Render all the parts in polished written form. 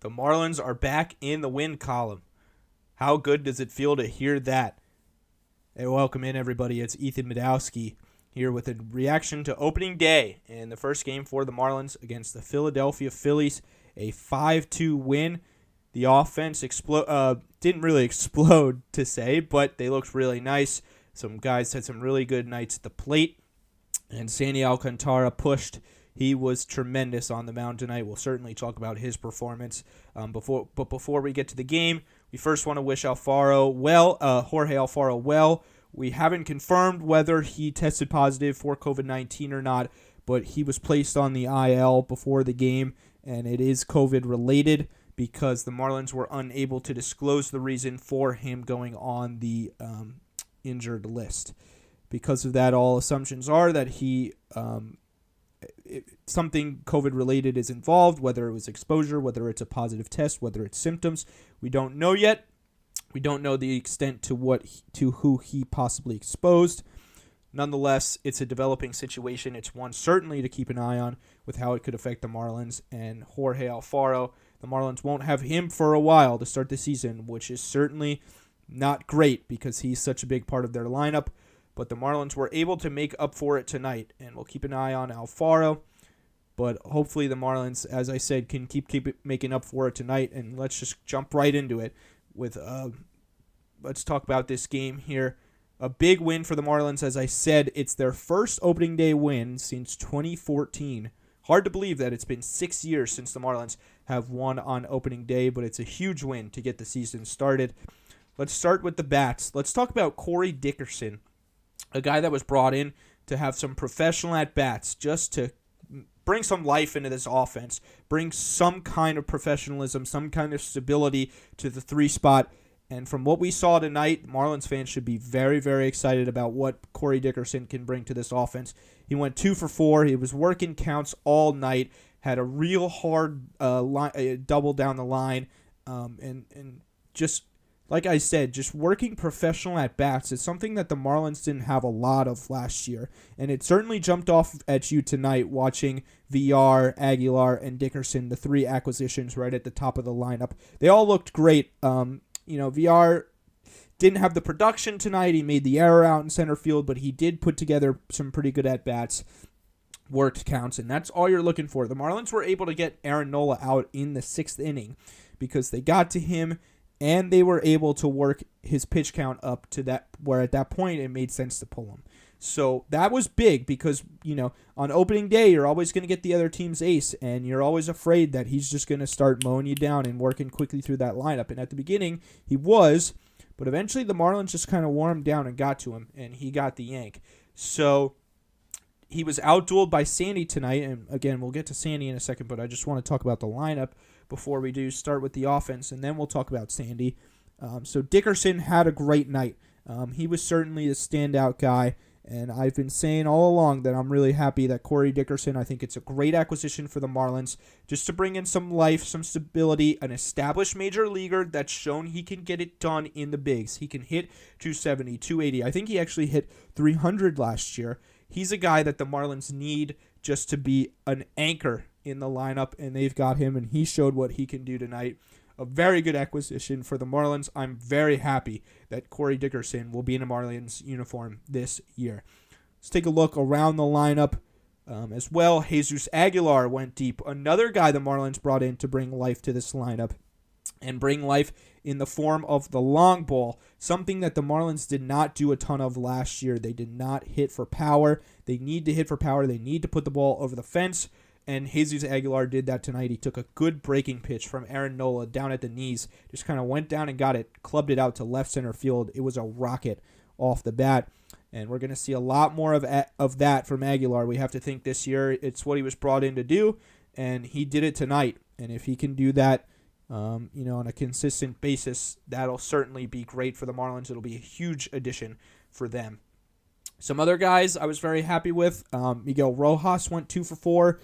The Marlins are back in the win column. How good does it feel to hear that? Hey, welcome in, everybody. It's Ethan Budowsky here with a reaction to opening day in the first game for the Marlins against the Philadelphia Phillies. A 5-2 win. The offense didn't really explode to say, but they looked really nice. Some guys had some really good nights at the plate. And Sandy Alcantara pushed. He was tremendous on the mound tonight. We'll certainly talk about his performance. Before we get to the game, we first want to wish Jorge Alfaro well. We haven't confirmed whether he tested positive for COVID-19 or not, but he was placed on the IL before the game, and it is COVID-related because the Marlins were unable to disclose the reason for him going on the injured list. Because of that, all assumptions are that something COVID-related is involved, whether it was exposure, whether it's a positive test, whether it's symptoms. We don't know yet. We don't know the extent to who he possibly exposed. Nonetheless, it's a developing situation. It's one certainly to keep an eye on with how it could affect the Marlins and Jorge Alfaro. The Marlins won't have him for a while to start the season, which is certainly not great because he's such a big part of their lineup. But the Marlins were able to make up for it tonight, and we'll keep an eye on Alfaro. But hopefully the Marlins, as I said, can keep making up for it tonight. And let's just jump right into it. Let's talk about this game here. A big win for the Marlins. As I said, it's their first opening day win since 2014. Hard to believe that it's been 6 years since the Marlins have won on opening day, but it's a huge win to get the season started. Let's start with the bats. Let's talk about Corey Dickerson, a guy that was brought in to have some professional at-bats just to bring some life into this offense, bring some kind of professionalism, some kind of stability to the 3 spot. And from what we saw tonight, Marlins fans should be very, very excited about what Corey Dickerson can bring to this offense. He went 2 for 4. He was working counts all night, had a real hard double down the line, and just like I said, just working professional at-bats is something that the Marlins didn't have a lot of last year. And it certainly jumped off at you tonight watching VR, Aguilar, and Dickerson, the 3 acquisitions right at the top of the lineup. They all looked great. VR didn't have the production tonight. He made the error out in center field, but he did put together some pretty good at-bats, worked counts, and that's all you're looking for. The Marlins were able to get Aaron Nola out in the 6th inning because they got to him, and they were able to work his pitch count up to that where at that point it made sense to pull him. So that was big because, on opening day, you're always going to get the other team's ace, and you're always afraid that he's just going to start mowing you down and working quickly through that lineup. And at the beginning, he was, but eventually the Marlins just kind of wore him down and got to him, and he got the yank. So he was outdueled by Sandy tonight, and again, we'll get to Sandy in a second, but I just want to talk about the lineup before we do start with the offense, and then we'll talk about Sandy. So Dickerson had a great night. He was certainly the standout guy, and I've been saying all along that I'm really happy that Corey Dickerson, I think it's a great acquisition for the Marlins, just to bring in some life, some stability, an established major leaguer that's shown he can get it done in the bigs. He can hit 270, 280. I think he actually hit 300 last year. He's a guy that the Marlins need just to be an anchor in the lineup, and they've got him, and he showed what he can do tonight. A very good acquisition for the Marlins. I'm very happy that Corey Dickerson will be in a Marlins uniform this year. Let's take a look around the lineup as well. Jesus Aguilar went deep. Another guy the Marlins brought in to bring life to this lineup and bring life in the form of the long ball, something that the Marlins did not do a ton of last year. They did not hit for power. They need to hit for power. They need to put the ball over the fence. And Jesus Aguilar did that tonight. He took a good breaking pitch from Aaron Nola down at the knees. Just kind of went down and got it, clubbed it out to left center field. It was a rocket off the bat. And we're going to see a lot more of that from Aguilar. We have to think this year it's what he was brought in to do, and he did it tonight. And if he can do that, on a consistent basis, that'll certainly be great for the Marlins. It'll be a huge addition for them. Some other guys I was very happy with. Miguel Rojas went 2 for 4.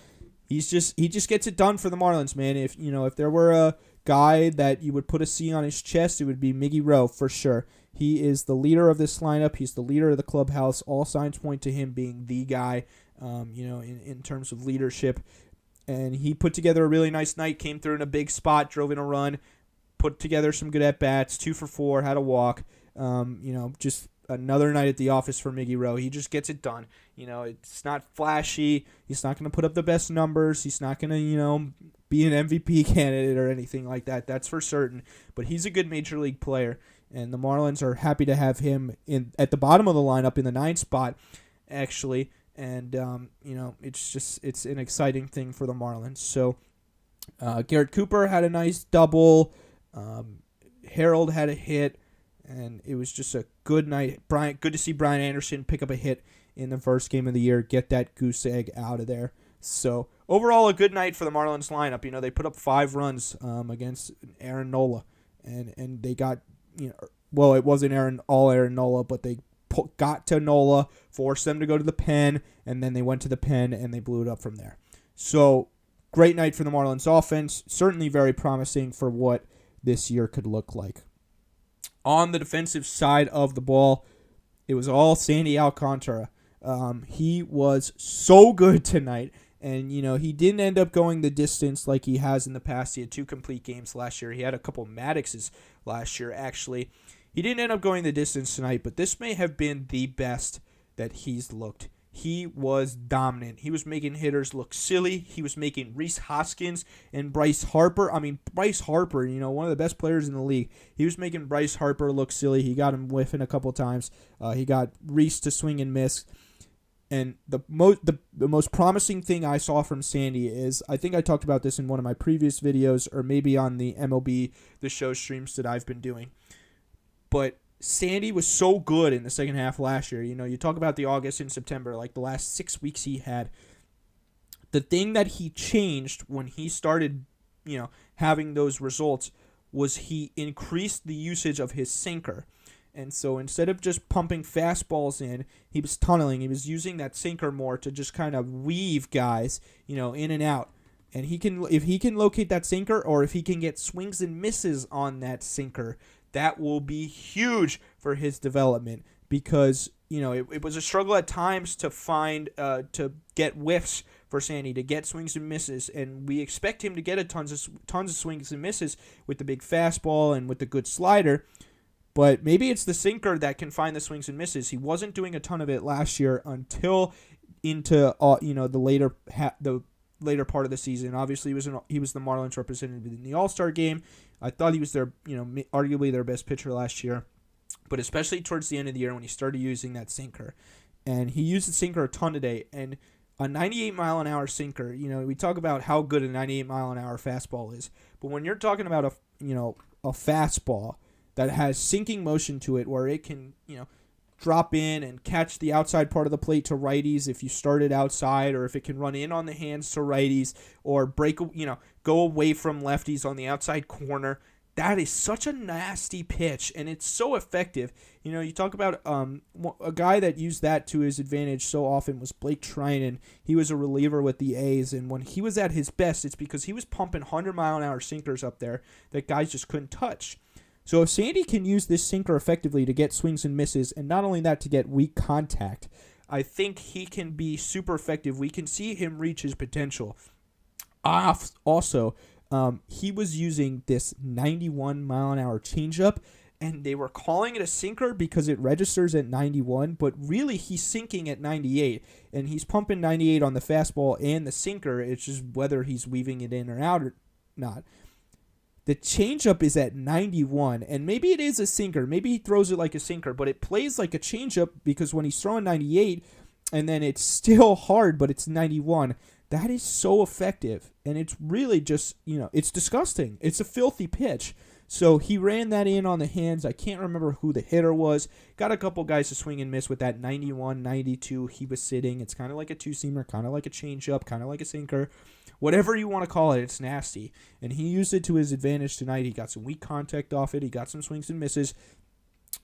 He just gets it done for the Marlins, man. If there were a guy that you would put a C on his chest, it would be Miggy Rowe for sure. He is the leader of this lineup. He's the leader of the clubhouse. All signs point to him being the guy, in terms of leadership. and he put together a really nice night, came through in a big spot, drove in a run, put together some good at-bats, 2 for 4, had a walk. Just another night at the office for Miggy Rowe. He just gets it done. It's not flashy. He's not going to put up the best numbers. He's not going to, be an MVP candidate or anything like that. That's for certain. But he's a good major league player, and the Marlins are happy to have him at the bottom of the lineup in the 9th spot, actually. And, it's an exciting thing for the Marlins. So Garrett Cooper had a nice double. Harold had a hit. And it was just a good night. Good to see Brian Anderson pick up a hit in the first game of the year, get that goose egg out of there. So overall, a good night for the Marlins lineup. They put up 5 runs against Aaron Nola, and they got it wasn't Aaron Nola, but they got to Nola, forced them to go to the pen, and then they went to the pen and they blew it up from there. So great night for the Marlins offense. Certainly very promising for what this year could look like. On the defensive side of the ball, it was all Sandy Alcantara. He was so good tonight, and he didn't end up going the distance like he has in the past. He had 2 complete games last year. He had a couple Maddoxes last year, actually. He didn't end up going the distance tonight, but this may have been the best that he's looked. He was dominant. He was making hitters look silly. He was making Rhys Hoskins and Bryce Harper. Bryce Harper, one of the best players in the league. He was making Bryce Harper look silly. He got him whiffing a couple times. He got Rhys to swing and miss. And the most promising thing I saw from Sandy is, I think I talked about this in one of my previous videos, or maybe on the MLB The Show streams that I've been doing. But Sandy was so good in the second half last year. You talk about the August and September, like the last 6 weeks he had. The thing that he changed when he started, having those results was he increased the usage of his sinker. And so instead of just pumping fastballs in, he was tunneling. He was using that sinker more to just kind of weave guys, in and out. And if he can locate that sinker, or if he can get swings and misses on that sinker, that will be huge for his development, because it was a struggle at times to find to get whiffs for Sandy, to get swings and misses, and we expect him to get tons of swings and misses with the big fastball and with the good slider. But maybe it's the sinker that can find the swings and misses. He wasn't doing a ton of it last year until into the later part of the season. Obviously, he was the Marlins representative in the All-Star game. I thought he was arguably their best pitcher last year, but especially towards the end of the year when he started using that sinker. And he used the sinker a ton today, and a 98-mile-an-hour sinker, we talk about how good a 98-mile-an-hour fastball is, but when you're talking about a fastball that has sinking motion to it, where it can, drop in and catch the outside part of the plate to righties if you start it outside, or if it can run in on the hands to righties, or go away from lefties on the outside corner. That is such a nasty pitch, and it's so effective. You talk about a guy that used that to his advantage so often was Blake Trinan. He was a reliever with the A's, and when he was at his best, it's because he was pumping 100-mile-an-hour sinkers up there that guys just couldn't touch. So if Sandy can use this sinker effectively to get swings and misses, and not only that, to get weak contact, I think he can be super effective. We can see him reach his potential. Also, he was using this 91-mile-an-hour changeup, and they were calling it a sinker because it registers at 91, but really he's sinking at 98, and he's pumping 98 on the fastball and the sinker. It's just whether he's weaving it in or out or not. The changeup is at 91, and maybe it is a sinker. Maybe he throws it like a sinker, but it plays like a changeup because when he's throwing 98, and then it's still hard, but it's 91, that is so effective, and it's really just, it's disgusting. It's a filthy pitch. So he ran that in on the hands. I can't remember who the hitter was. Got a couple guys to swing and miss with that 91, 92 he was sitting. It's kind of like a two-seamer, kind of like a changeup, kind of like a sinker. Whatever you want to call it, it's nasty. And he used it to his advantage tonight. He got some weak contact off it. He got some swings and misses.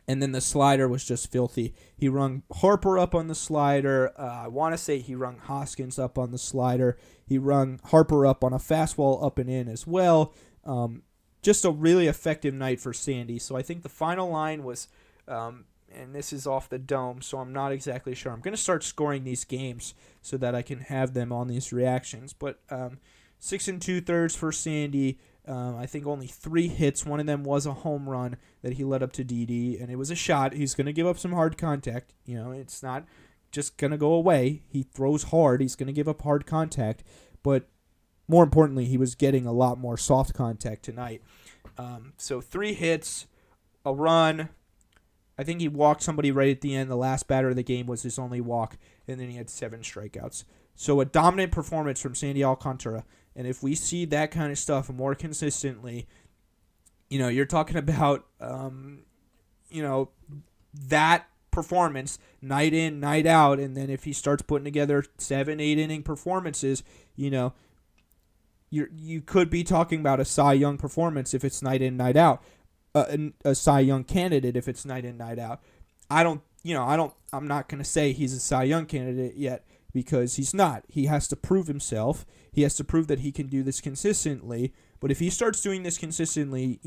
And then the slider was just filthy. He rung Harper up on the slider. I want to say he rung Hoskins up on the slider. He rung Harper up on a fastball up and in as well. Just a really effective night for Sandy. So I think the final line was, and and this is off the dome, so I'm not exactly sure. I'm going to start scoring these games so that I can have them on these reactions. But 6 2/3 for Sandy. I think only 3 hits. One of them was a home run that he led up to Didi, and it was a shot. He's going to give up some hard contact. It's not just going to go away. He throws hard. He's going to give up hard contact. But more importantly, he was getting a lot more soft contact tonight. So 3 hits, a run. I think he walked somebody right at the end. The last batter of the game was his only walk, and then he had 7 strikeouts. So a dominant performance from Sandy Alcantara. And if we see that kind of stuff more consistently, you're talking about, that performance night in, night out. And then if he starts putting together 7, 8 inning performances, you could be talking about a Cy Young performance if it's night in, night out. A Cy Young candidate if it's night in, night out. I'm not going to say he's a Cy Young candidate yet because he's not. He has to prove himself. He has to prove that he can do this consistently. But if he starts doing this consistently,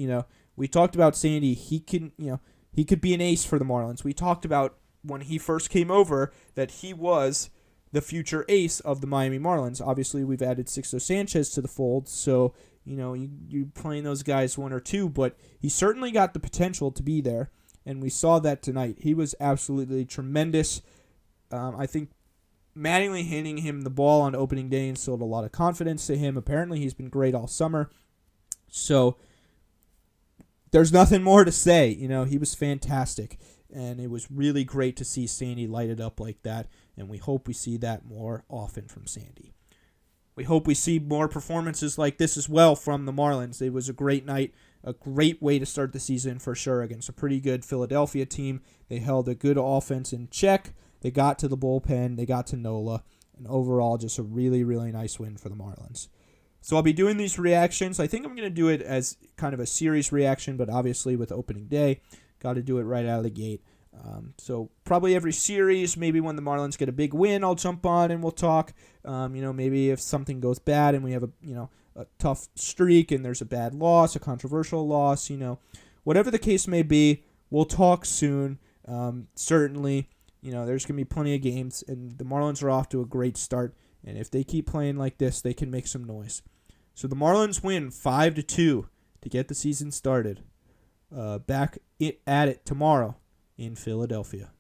we talked about Sandy. He could be an ace for the Marlins. We talked about when he first came over that he was the future ace of the Miami Marlins. Obviously, we've added Sixto Sanchez to the fold, so you playing those guys 1 or 2, but he certainly got the potential to be there, and we saw that tonight. He was absolutely tremendous. I think Mattingly handing him the ball on opening day instilled a lot of confidence to him. Apparently, he's been great all summer. So there's nothing more to say. He was fantastic, and it was really great to see Sandy light it up like that, and we hope we see that more often from Sandy. We hope we see more performances like this as well from the Marlins. It was a great night, a great way to start the season for sure against a pretty good Philadelphia team. They held a good offense in check. They got to the bullpen. They got to Nola. And overall, just a really, really nice win for the Marlins. So I'll be doing these reactions. I think I'm going to do it as kind of a series reaction, but obviously with opening day, got to do it right out of the gate. So probably every series, maybe when the Marlins get a big win, I'll jump on and we'll talk. Maybe if something goes bad and we have a tough streak and there's a bad loss, a controversial loss, whatever the case may be, we'll talk soon. Certainly, there's going to be plenty of games, and the Marlins are off to a great start. And if they keep playing like this, they can make some noise. So the Marlins win 5-2 to get the season started. Back at it tomorrow in Philadelphia.